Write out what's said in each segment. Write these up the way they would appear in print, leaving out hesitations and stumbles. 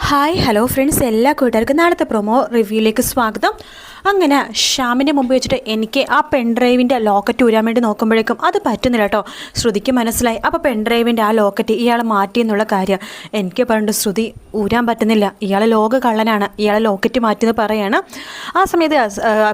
Hi hello friends, എല്ലാ കൂട്ടുകാർക്കും നാളത്തെ പ്രൊമോ റിവ്യൂയിലേക്ക് സ്വാഗതം. അങ്ങനെ ഷ്യാമിൻ്റെ മുമ്പ് വെച്ചിട്ട് എനിക്ക് ആ പെൺഡ്രൈവിൻ്റെ ലോക്കറ്റ് ഊരാൻ വേണ്ടി നോക്കുമ്പോഴേക്കും അത് പറ്റുന്നില്ല കേട്ടോ. ശ്രുതിക്ക് മനസ്സിലായി അപ്പോൾ പെൺഡ്രൈവിൻ്റെ ആ ലോക്കറ്റ് ഇയാൾ മാറ്റി എന്നുള്ള കാര്യം. എനിക്ക് പറഞ്ഞിട്ട് ശ്രുതി ഊരാൻ പറ്റുന്നില്ല, ഇയാൾ ലോക കള്ളനാണ്, ഇയാളെ ലോക്കറ്റ് മാറ്റിയെന്ന് പറയാണ്. ആ സമയത്ത്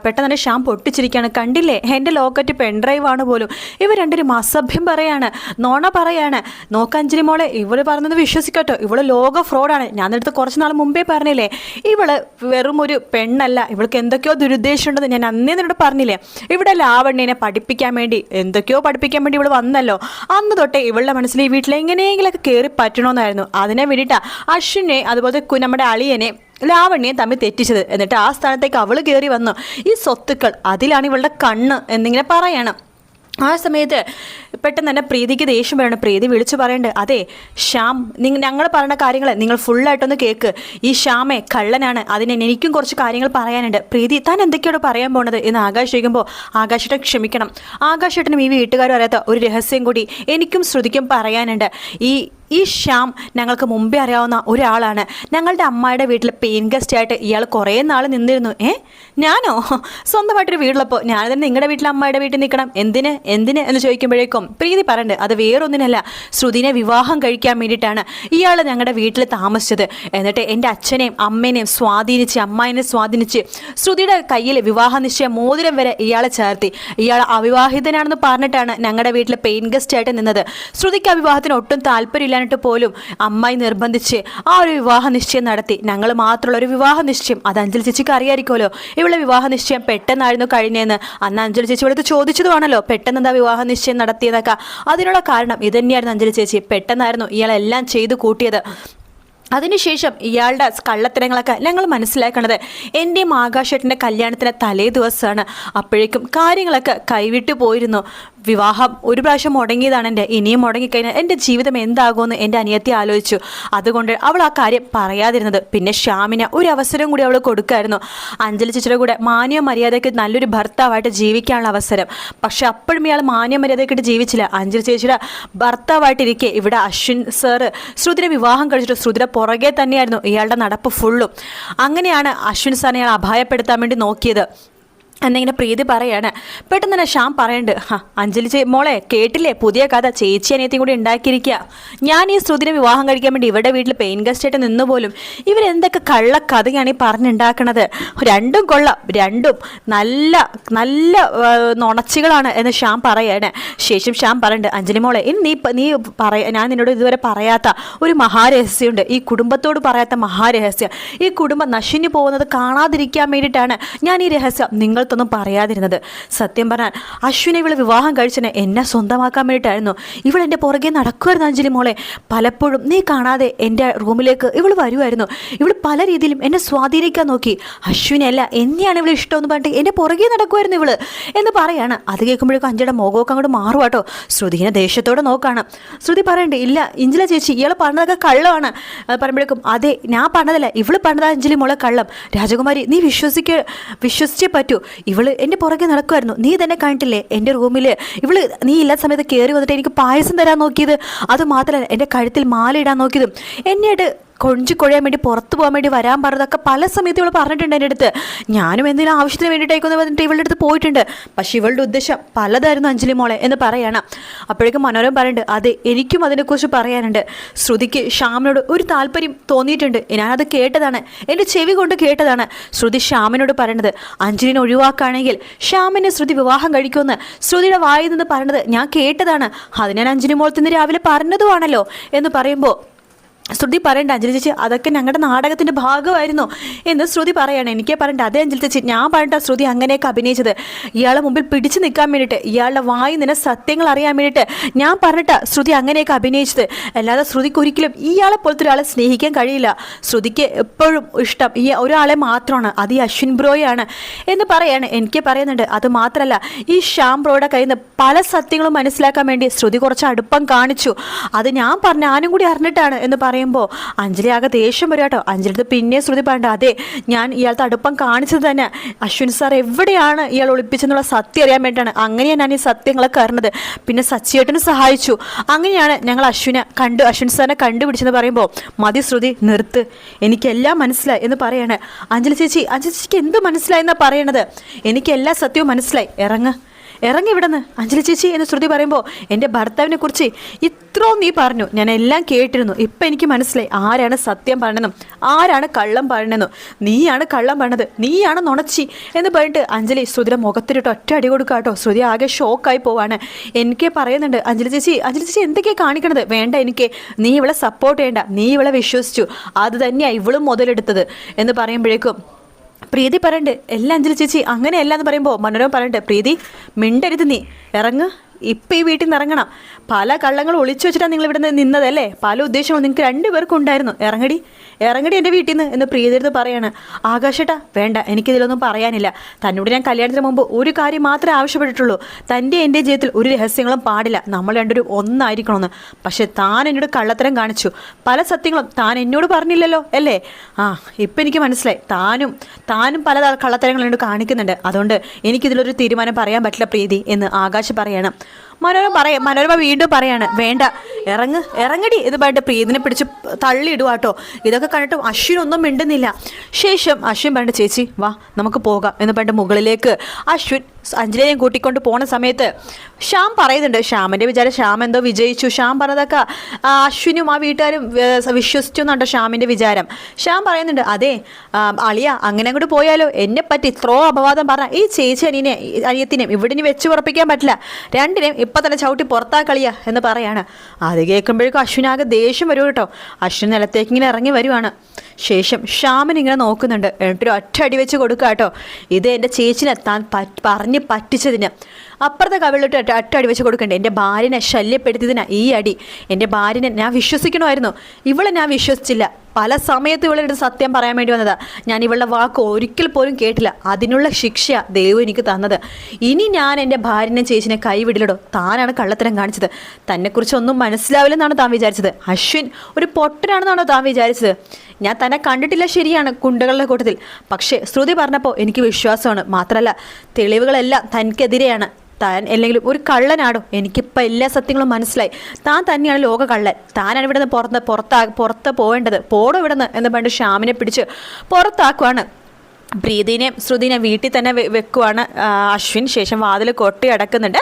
പെട്ടെന്ന് തന്നെ ഷ്യാം പൊട്ടിച്ചിരിക്കുകയാണ്. കണ്ടില്ലേ, എൻ്റെ ലോക്കറ്റ് പെൺഡ്രൈവാണ് പോലും. ഇവർ രണ്ടൊരു അസഭ്യം പറയാണ്, നോണ പറയാണ്. നോക്കഞ്ജലി മോളെ, ഇവള് പറയുന്നത് വിശ്വസിക്കട്ടോ, ഇവള് ലോക ഫ്രോഡാണ്. ഞാൻ എടുത്ത് കുറച്ച് നാൾ മുമ്പേ പറഞ്ഞില്ലേ, ഇവള് വെറും ഒരു പെണ്ണല്ല, ഇവൾക്ക് എന്തൊക്കെയോ ദുരുദ്ദേശമുണ്ടെന്ന് ഞാൻ അന്നേ നിന്നോട് പറഞ്ഞില്ലേ. ഇവിടെ ലാവണ്യനെ പഠിപ്പിക്കാൻ വേണ്ടി എന്തൊക്കെയോ പഠിപ്പിക്കാൻ വേണ്ടി ഇവള് വന്നല്ലോ. അന്ന് തൊട്ടേ ഇവളുടെ മനസ്സിൽ ഈ വീട്ടിൽ എങ്ങനെയെങ്കിലൊക്കെ കയറി പറ്റണമെന്നായിരുന്നു. അതിനെ വേണ്ടിയിട്ടാ അശ്വിനെ അതുപോലെ നമ്മുടെ അളിയനെ ലാവണ്യെ തമ്മിൽ തെറ്റിച്ചത്. എന്നിട്ട് ആ സ്ഥാനത്തേക്ക് അവള് കയറി വന്നു. ഈ സ്വത്തുക്കൾ അതിലാണ് ഇവളുടെ കണ്ണ് എന്നിങ്ങനെ പറയണം. ആ സമയത്ത് പെട്ടെന്ന് തന്നെ പ്രീതിക്ക് ദേഷ്യം വരണം. പ്രീതി വിളിച്ചു പറയണ്ട്, അതെ ശ്യാം, ഞങ്ങൾ പറയുന്ന കാര്യങ്ങൾ നിങ്ങൾ ഫുള്ളായിട്ടൊന്ന് കേൾക്ക്. ഈ ശ്യാമേ കള്ളനാണ്, അതിന് എനിക്കും കുറച്ച് കാര്യങ്ങൾ പറയാനുണ്ട്. പ്രീതി, താൻ എന്തൊക്കെയാണ് പറയാൻ പോണത് എന്ന് ആകാശ് ചോദിക്കുമ്പോൾ, ആകാശേട്ടൻ ക്ഷമിക്കണം, ആകാശേട്ടനും ഈ വീട്ടുകാരും അറിയാത്ത ഒരു രഹസ്യം കൂടി എനിക്കും ശ്രുതിക്കും പറയാനുണ്ട്. ഈ ശ്യാം ഞങ്ങൾക്ക് മുമ്പേ അറിയാവുന്ന ഒരാളാണ്. ഞങ്ങളുടെ അമ്മായിയുടെ വീട്ടിൽ പെയിൻ ഗസ്റ്റ് ആയിട്ട് ഇയാൾ കുറേ നാൾ നിന്നിരുന്നു. ഞാനോ? സ്വന്തമായിട്ടൊരു വീടുള്ളപ്പോൾ ഞാൻ തന്നെ നിങ്ങളുടെ വീട്ടിൽ അമ്മായിയുടെ വീട്ടിൽ നിൽക്കണം? എന്തിന് എന്ന് ചോദിക്കുമ്പോഴേക്കും പ്രീതി പറയണ്ട്, അത് വേറൊന്നിനല്ല, ശ്രുതിനെ വിവാഹം കഴിക്കാൻ വേണ്ടിയിട്ടാണ് ഇയാൾ ഞങ്ങളുടെ വീട്ടിൽ താമസിച്ചത്. എന്നിട്ട് എൻ്റെ അച്ഛനെയും അമ്മേനെയും സ്വാധീനിച്ച്, അമ്മായിനെ സ്വാധീനിച്ച് ശ്രുതിയുടെ കയ്യിൽ വിവാഹ നിശ്ചയ മോതിരം വരെ ഇയാളെ ചേർത്തി. ഇയാൾ അവിവാഹിതനാണെന്ന് പറഞ്ഞിട്ടാണ് ഞങ്ങളുടെ വീട്ടിൽ പെയിൻ ഗസ്റ്റ് ആയിട്ട് നിന്നത്. ശ്രുതിക്ക് ആ വിവാഹത്തിന് ഒട്ടും താല്പര്യമില്ല പോലും അമ്മായി നിർബന്ധിച്ച് ആ ഒരു വിവാഹ നിശ്ചയം നടത്തി. ഞങ്ങൾ മാത്രമുള്ള ഒരു വിവാഹ നിശ്ചയം. അത് അഞ്ജലി ചേച്ചിക്ക് അറിയായിരിക്കുമല്ലോ. ഇവളെ വിവാഹ നിശ്ചയം പെട്ടെന്നായിരുന്നു കഴിഞ്ഞതെന്ന് അന്ന് അഞ്ജലി ചേച്ചി ഇവിടുത്തെ ചോദിച്ചതുമാണല്ലോ, പെട്ടെന്ന് എന്താ വിവാഹ നിശ്ചയം നടത്തിയതൊക്കെ. അതിനുള്ള കാരണം ഇതന്നെയായിരുന്നു. അഞ്ജലി ചേച്ചി പെട്ടെന്നായിരുന്നു ഇയാളെല്ലാം ചെയ്തു കൂട്ടിയത്. അതിനുശേഷം ഇയാളുടെ കള്ളത്തരങ്ങളൊക്കെ ഞങ്ങൾ മനസ്സിലാക്കണത് എൻ്റെയും ആകാശേട്ടൻ്റെ കല്യാണത്തിന് തലേ ദിവസമാണ്. അപ്പോഴേക്കും കാര്യങ്ങളൊക്കെ കൈവിട്ടു പോയിരുന്നു. വിവാഹം ഒരു പ്രാവശ്യം മുടങ്ങിയതാണ് എൻ്റെ. ഇനിയും മുടങ്ങിക്കഴിഞ്ഞാൽ എൻ്റെ ജീവിതം എന്താകുമെന്ന് എൻ്റെ അനിയത്തി ആലോചിച്ചു. അതുകൊണ്ട് അവൾ ആ കാര്യം പറയാതിരുന്നത്. പിന്നെ ശ്യാമിന് ഒരു അവസരം കൂടി അവൾ കൊടുക്കായിരുന്നു, അഞ്ജലി ചേച്ചിയുടെ കൂടെ മാന്യ മര്യാദയ്ക്ക് നല്ലൊരു ഭർത്താവായിട്ട് ജീവിക്കാനുള്ള അവസരം. പക്ഷെ അപ്പോഴും ഇയാൾ മാന്യ മര്യാദയ്ക്കിട്ട് ജീവിച്ചില്ല. അഞ്ജലി ചേച്ചിയുടെ ഭർത്താവായിട്ടിരിക്കെ ഇവിടെ അശ്വിൻ സാറ് ശ്രുതിനെ വിവാഹം കഴിച്ചിട്ട് ശ്രുതിയുടെ പുറകെ തന്നെയായിരുന്നു ഇയാളുടെ നടപ്പ് ഫുള്ളും. അങ്ങനെയാണ് അശ്വിൻ സാറിനെ ഇയാൾ അപായപ്പെടുത്താൻ വേണ്ടി നോക്കിയത് എന്നിങ്ങനെ പ്രീതി പറയാണ്. പെട്ടെന്ന് തന്നെ ശ്യാം പറയുന്നുണ്ട്, അഞ്ജലി മോളെ കേട്ടില്ലേ, പുതിയ കഥ ചേച്ചി അനിയത്തിയും കൂടി ഉണ്ടാക്കിയിരിക്കുക. ഞാൻ ഈ ശ്രുതിനെ വിവാഹം കഴിക്കാൻ വേണ്ടി ഇവരുടെ വീട്ടിൽ പെയിൻ ഗസ്റ്റ് ആയിട്ട് നിന്ന് പോലും ഇവരെന്തൊക്കെ കള്ളക്കഥയാണ് ഈ പറഞ്ഞുണ്ടാക്കണത്. രണ്ടും കൊള്ളാം, രണ്ടും നല്ല നല്ല നുണച്ചികളാണ് എന്ന് ശ്യാം പറയാണ്. ശേഷം ശ്യാം പറയുന്നുണ്ട്, അഞ്ജലി മോളെ ഇനി നീ ഞാൻ നിന്നോട് ഇതുവരെ പറയാത്ത ഒരു മഹാരഹസ്യമുണ്ട്, ഈ കുടുംബത്തോട് പറയാത്ത മഹാരഹസ്യം. ഈ കുടുംബം നശിഞ്ഞു പോകുന്നത് കാണാതിരിക്കാൻ വേണ്ടിയിട്ടാണ് ഞാൻ ഈ രഹസ്യം നിങ്ങൾ ൊന്നും പറയാതിരുന്നത്. സത്യം പറഞ്ഞാൽ അശ്വിനെ ഇവള് വിവാഹം കഴിച്ചതിന് എന്നെ സ്വന്തമാക്കാൻ വേണ്ടിയിട്ടായിരുന്നു. ഇവൾ എൻ്റെ പുറകെ നടക്കുമായിരുന്നു. അഞ്ജലി മോളെ, പലപ്പോഴും നീ കാണാതെ എൻ്റെ റൂമിലേക്ക് ഇവൾ വരുമായിരുന്നു. ഇവൾ പല രീതിയിലും എന്നെ സ്വാധീനിക്കാൻ നോക്കി. അശ്വിനെ അല്ല, എന്നെയാണ് ഇവൾ ഇഷ്ടമെന്ന് പറഞ്ഞിട്ട് എൻ്റെ പുറകെ നടക്കുമായിരുന്നു ഇവള് എന്ന് പറയാണ്. അത് കേൾക്കുമ്പോഴേക്കും അഞ്ജലിയുടെ മുഖമൊക്കെ അങ്ങോട്ട് മാറുവാട്ടോ. ശ്രുതിനെ ദേഷ്യത്തോടെ നോക്കാണ്. ശ്രുതി പറയണ്ടേ, ഇല്ല ഇഞ്ചില ചേച്ചി, ഇയാൾ പറഞ്ഞതൊക്കെ കള്ളമാണ്. പറയുമ്പോഴേക്കും, അതെ ഞാൻ പറഞ്ഞതല്ല, ഇവള് പറഞ്ഞതാ അഞ്ജലി മോളെ കള്ളം. രാജകുമാരി, നീ വിശ്വസിച്ചേ പറ്റൂ. ഇവള് എൻ്റെ പുറകെ നടക്കുമായിരുന്നു. നീ തന്നെ കണ്ടിട്ടില്ലേ എൻ്റെ റൂമിൽ ഇവള് നീ ഇല്ലാത്ത സമയത്ത് കയറി വന്നിട്ട് എനിക്ക് പായസം തരാൻ നോക്കിയത്. അത് മാത്രമല്ല എൻ്റെ കഴുത്തിൽ മാല ഇടാൻ നോക്കിയതും എന്നെയായിട്ട് കൊഞ്ചു കൊഴയാൻ വേണ്ടി പുറത്തു പോകാൻ വേണ്ടി വരാൻ പറഞ്ഞതൊക്കെ പല സമയത്ത് ഇവൾ പറഞ്ഞിട്ടുണ്ട് എൻ്റെ അടുത്ത്. ഞാനും എന്തെങ്കിലും ആവശ്യത്തിന് വേണ്ടിയിട്ടേക്കൊന്ന് പറഞ്ഞിട്ട് ഇവളുടെ അടുത്ത് പോയിട്ടുണ്ട്. പക്ഷെ ഇവളുടെ ഉദ്ദേശം പലതായിരുന്നു അഞ്ജലി മോളെ എന്ന് പറയണം. അപ്പോഴേക്കും മനോരമ പറയുന്നുണ്ട്, അതെ എനിക്കും അതിനെക്കുറിച്ച് പറയാനുണ്ട്. ശ്രുതിക്ക് ശ്യാമിനോട് ഒരു താല്പര്യം തോന്നിയിട്ടുണ്ട്. ഞാനത് കേട്ടതാണ്, എൻ്റെ ചെവി കൊണ്ട് കേട്ടതാണ്. ശ്രുതി ശ്യാമിനോട് പറയണത്, അഞ്ജലിനെ ഒഴിവാക്കുകയാണെങ്കിൽ ശ്യാമിനെ ശ്രുതി വിവാഹം കഴിക്കുമെന്ന് ശ്രുതിയുടെ വായിൽ നിന്ന് പറയണത് ഞാൻ കേട്ടതാണ്. അത് ഞാൻ അഞ്ജലി മോൾ ഇന്ന് രാവിലെ പറഞ്ഞതുമാണല്ലോ എന്ന് പറയുമ്പോൾ ശ്രുതി പറയണ്ട, അഞ്ജലി ചേച്ചി അതൊക്കെ ഞങ്ങളുടെ നാടകത്തിൻ്റെ ഭാഗമായിരുന്നു എന്ന് ശ്രുതി പറയാണ്. എനിക്കേ പറയണ്ട, അതേ അഞ്ജലി ചേച്ചി ഞാൻ പറഞ്ഞിട്ടാ ശ്രുതി അങ്ങനെയൊക്കെ അഭിനയിച്ചത്. ഇയാളെ മുമ്പിൽ പിടിച്ചു നിൽക്കാൻ വേണ്ടിയിട്ട്, ഇയാളുടെ വായി നിന്ന് സത്യങ്ങൾ അറിയാൻ വേണ്ടിയിട്ട് ഞാൻ പറഞ്ഞിട്ടാ ശ്രുതി അങ്ങനെയൊക്കെ അഭിനയിച്ചത്. അല്ലാതെ ശ്രുതിക്ക് ഒരിക്കലും ഇയാളെ പോലത്തെ ഒരാളെ സ്നേഹിക്കാൻ കഴിയില്ല. ശ്രുതിക്ക് എപ്പോഴും ഇഷ്ടം ഈ ഒരാളെ മാത്രമാണ്, അത് ഈ അശ്വിൻ ബ്രോയാണ് എന്ന് പറയാണ്. എനിക്ക് പറയുന്നുണ്ട്, അത് മാത്രമല്ല ഈ ശ്യാം ബ്രോയുടെ കയ്യിൽ നിന്ന് പല സത്യങ്ങളും മനസ്സിലാക്കാൻ വേണ്ടി ശ്രുതി കുറച്ച് അടുപ്പം കാണിച്ചു. അത് ഞാൻ പറഞ്ഞ ആനും കൂടി അറിഞ്ഞിട്ടാണ് എന്ന് പറയും. പറയുമ്പോൾ അഞ്ജലി ആകെ ദേഷ്യം വരും കേട്ടോ. അഞ്ജലിയുടെ പിന്നെ ശ്രുതി പറയണ്ട, അതെ ഞാൻ ഇയാളുടെ അടുപ്പം കാണിച്ചത് തന്നെ അശ്വിൻ സാർ എവിടെയാണ് ഇയാൾ ഒളിപ്പിച്ചെന്നുള്ള സത്യം അറിയാൻ വേണ്ടിയിട്ടാണ്. അങ്ങനെയാണ് ഞാൻ ഈ സത്യങ്ങളൊക്കെ അറിഞ്ഞത്. പിന്നെ സച്ചിയേട്ടന് സഹായിച്ചു. അങ്ങനെയാണ് ഞങ്ങൾ അശ്വിൻ സാറിനെ കണ്ടുപിടിച്ചെന്ന് പറയുമ്പോൾ മതി ശ്രുതി നിർത്ത്, എനിക്കെല്ലാം മനസ്സിലായി എന്ന് പറയാണ് അഞ്ജലി ചേച്ചിക്ക് എന്ത് മനസ്സിലായി എന്നാ പറയണത്? എനിക്ക് എല്ലാ സത്യവും മനസ്സിലായി, ഇറങ്ങി ഇവിടെന്ന് അഞ്ജലി ചേച്ചി എന്ന് ശ്രുതി പറയുമ്പോൾ എൻ്റെ ഭർത്താവിനെ കുറിച്ച് ഇത്രയും നീ പറഞ്ഞു, ഞാൻ എല്ലാം കേട്ടിരുന്നു. ഇപ്പം എനിക്ക് മനസ്സിലായി ആരാണ് സത്യം പറയണമെന്നും ആരാണ് കള്ളം പറയണമെന്നും. നീയാണ് കള്ളം പറയണത്, നീയാണ് നുണച്ചി എന്ന് പറഞ്ഞിട്ട് അഞ്ജലി ശ്രുതിയുടെ മുഖത്തിരിട്ട് ഒറ്റ അടി കൊടുക്കുക കേട്ടോ. ശ്രുതി ആകെ ഷോക്കായി പോവാണ്. എനിക്ക് പറയുന്നുണ്ട് അഞ്ജലി ചേച്ചി എന്തൊക്കെയാണ് കാണിക്കണത്? വേണ്ട, എനിക്ക് നീ ഇവളെ സപ്പോർട്ട് ചെയ്യണ്ട, നീ ഇവളെ വിശ്വസിച്ചു, അത് തന്നെയാണ് ഇവളും മുതലെടുത്തത് എന്ന് പറയുമ്പോഴേക്കും പ്രീതി പറയണ്ട് എല്ലാം അഞ്ജലി ചേച്ചി അങ്ങനെയല്ല എന്ന് പറയുമ്പോൾ മനോരമ പറയണ്ട് പ്രീതി മിണ്ടരുത്, നീ ഇറങ്ങ്, ഇപ്പം ഈ വീട്ടിൽ നിന്ന് ഇറങ്ങണം. പല കള്ളങ്ങളും ഒളിച്ചു വെച്ചിട്ടാണ് നിങ്ങൾ ഇവിടെ നിന്ന് നിന്നതല്ലേ, പല ഉദ്ദേശങ്ങളും നിങ്ങൾക്ക് രണ്ടുപേർക്കും ഉണ്ടായിരുന്നു. ഇറങ്ങടി എൻ്റെ വീട്ടിൽ നിന്ന് എന്ന് പ്രീതിരുന്ന് പറയാണ്. ആകാശേട്ടാ വേണ്ട, എനിക്കിതിലൊന്നും പറയാനില്ല. തന്നോട് ഞാൻ കല്യാണത്തിന് മുമ്പ് ഒരു കാര്യം മാത്രമേ ആവശ്യപ്പെട്ടിട്ടുള്ളൂ, തൻ്റെ എൻ്റെ ജീവിതത്തിൽ ഒരു രഹസ്യങ്ങളും പാടില്ല, നമ്മൾ രണ്ടുപേരും ഒന്നായിരിക്കണമെന്ന്. പക്ഷെ താൻ എന്നോട് കള്ളത്തരം കാണിച്ചു, പല സത്യങ്ങളും താൻ എന്നോട് പറഞ്ഞില്ലല്ലോ അല്ലേ? ഇപ്പം എനിക്ക് മനസ്സിലായി, താനും പല കള്ളത്തരങ്ങൾ എന്നോട് കാണിക്കുന്നുണ്ട്. അതുകൊണ്ട് എനിക്കിതിലൊരു തീരുമാനം പറയാൻ പറ്റില്ല പ്രീതി എന്ന് ആകാശ് പറയണം. മനോരമ വീണ്ടും പറയാണ് വേണ്ട, ഇറങ്ങടി എന്ന് പറഞ്ഞിട്ട് പ്രീതിനെ പിടിച്ച് തള്ളിയിടുവാട്ടോ. ഇതൊക്കെ കണ്ടിട്ടും അശ്വിനൊന്നും മിണ്ടുന്നില്ല. ശേഷം അശ്വിൻ പറഞ്ഞിട്ട് ചേച്ചി വാ നമുക്ക് പോകാം എന്ന് പറഞ്ഞിട്ട് മുകളിലേക്ക് അശ്വിൻ അഞ്ജലിയെയും കൂട്ടിക്കൊണ്ട് പോണ സമയത്ത് ശ്യാം പറയുന്നുണ്ട്, ശ്യാമിൻ്റെ വിചാരം ശ്യാം എന്തോ വിജയിച്ചു, ശ്യാം പറഞ്ഞതൊക്കെ അശ്വിനും ആ വീട്ടുകാരും വിശ്വസിച്ചു എന്നുണ്ടോ ശ്യാമിൻ്റെ വിചാരം. ശ്യാം പറയുന്നുണ്ട് അതെ അളിയ അങ്ങനെ അങ്ങോട്ട് പോയാലോ, എന്നെ പറ്റി ഇത്രോ അപവാദം പറഞ്ഞ ഈ ചേച്ചി അനിയത്തിനെയും ഇവിടെ ഇനി വെച്ച് ഉറപ്പിക്കാൻ പറ്റില്ല, രണ്ടിനെയും ഇപ്പം തന്നെ ചവിട്ടി പുറത്താക്കളിയാ എന്ന് പറയാണ്. അത് കേൾക്കുമ്പോഴേക്കും അശ്വിനാകെ ദേഷ്യം വരും കേട്ടോ. അശ്വിൻ നിലത്തേക്ക് ഇങ്ങനെ ഇറങ്ങി വരുവാണ്. ശേഷം ശ്യാമിനിങ്ങനെ നോക്കുന്നുണ്ട്. എന്നിട്ടൊരു ഒറ്റ അടി വെച്ച് കൊടുക്കുക കേട്ടോ. ഇത് എൻ്റെ ചേച്ചിനെ താൻ പറഞ്ഞ് പറ്റിച്ചതിന്. അപ്പുറത്തെ കവിളിട്ട് ഒറ്റ അടി വെച്ച് കൊടുക്കണ്ടേ, എൻ്റെ ഭാര്യനെ ശല്യപ്പെടുത്തിയതിനാ ഈ അടി. എൻ്റെ ഭാര്യനെ ഞാൻ വിശ്വസിക്കണമായിരുന്നു, ഇവളെ ഞാൻ വിശ്വസിച്ചില്ല. പല സമയത്ത് ഇവളുടെ സത്യം പറയാൻ വേണ്ടി വന്നതാ, ഞാൻ ഇവളുടെ വാക്ക് ഒരിക്കൽ പോലും കേട്ടില്ല. അതിനുള്ള ശിക്ഷ ദൈവം എനിക്ക് തന്നത്. ഇനി ഞാൻ എൻ്റെ ഭാര്യനെ ചേച്ചിനെ കൈവിടില്ലടോ, താനാണ് കള്ളത്തരം കാണിച്ചത്, തന്നെക്കുറിച്ച് ഒന്നും മനസ്സിലാവില്ലെന്നാണ് താൻ വിചാരിച്ചത്. അശ്വിൻ ഒരു പൊട്ടനാണെന്നാണോ താൻ വിചാരിച്ചത്? ഞാൻ തന്നെ കണ്ടിട്ടില്ല ശരിയാണ് കുണ്ടകളുടെ കൂട്ടത്തിൽ, പക്ഷേ ശ്രുതി പറഞ്ഞപ്പോൾ എനിക്ക് വിശ്വാസമാണ്. മാത്രമല്ല തെളിവുകളെല്ലാം തനിക്കെതിരെയാണ്. താൻ അല്ലെങ്കിലും ഒരു കള്ളനാടോ, എനിക്കിപ്പോൾ എല്ലാ സത്യങ്ങളും മനസ്സിലായി. താൻ തന്നെയാണ് ലോക കള്ളൻ, താനാണ് ഇവിടെ നിന്ന് പുറത്ത് പോവേണ്ടത്, പോടോ ഇവിടെ നിന്ന് എന്ന് പറഞ്ഞിട്ട് ശ്യാമിനെ പിടിച്ച് പുറത്താക്കുവാണ്. പ്രീതിനെയും ശ്രുതിനെ വീട്ടിൽ തന്നെ വെക്കുവാണ് അശ്വിൻ. ശേഷം വാതിൽ കൊട്ടി അടക്കുന്നുണ്ട്.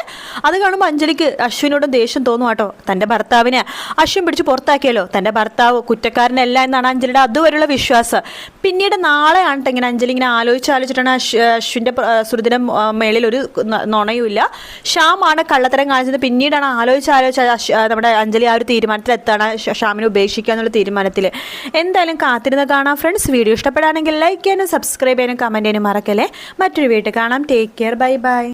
അത് കാണുമ്പോൾ അഞ്ജലിക്ക് അശ്വിനോടും ദേഷ്യം തോന്നും കേട്ടോ. തൻ്റെ ഭർത്താവിനെ അശ്വിൻ പിടിച്ച് പുറത്താക്കിയല്ലോ, തൻ്റെ ഭർത്താവ് കുറ്റക്കാരനല്ല എന്നാണ് അഞ്ജലിയുടെ അതുവരെയുള്ള വിശ്വാസം. പിന്നീട് നാളെ ആണ്ട്ടെ ഇങ്ങനെ അഞ്ജലി ഇങ്ങനെ ആലോചിച്ചിട്ടാണ് അശ്വിൻ്റെ ശ്രുതിയുടെ മേളിൽ ഒരു നുണയുമില്ല, ശ്യാമാണ് കള്ളത്തരം കാണിച്ചത്. പിന്നീടാണ് ആലോചിച്ച് നമ്മുടെ അഞ്ജലി ആ ഒരു തീരുമാനത്തിലെത്താണ്, ശ്യാമിനെ ഉപേക്ഷിക്കുക എന്നുള്ള തീരുമാനത്തിൽ. എന്തായാലും കാത്തിരുന്ന് കാണാം ഫ്രണ്ട്സ്. വീഡിയോ ഇഷ്ടപ്പെടുകയാണെങ്കിൽ ലൈക്ക് ചെയ്യാനും സബ്സ്ക്രൈബ് ചെയ്യാനും കമൻറ്റ് ചെയ്യാനും മറക്കല്ലേ. മറ്റൊരു വീട്ടിൽ കാണാം. Take care, bye bye.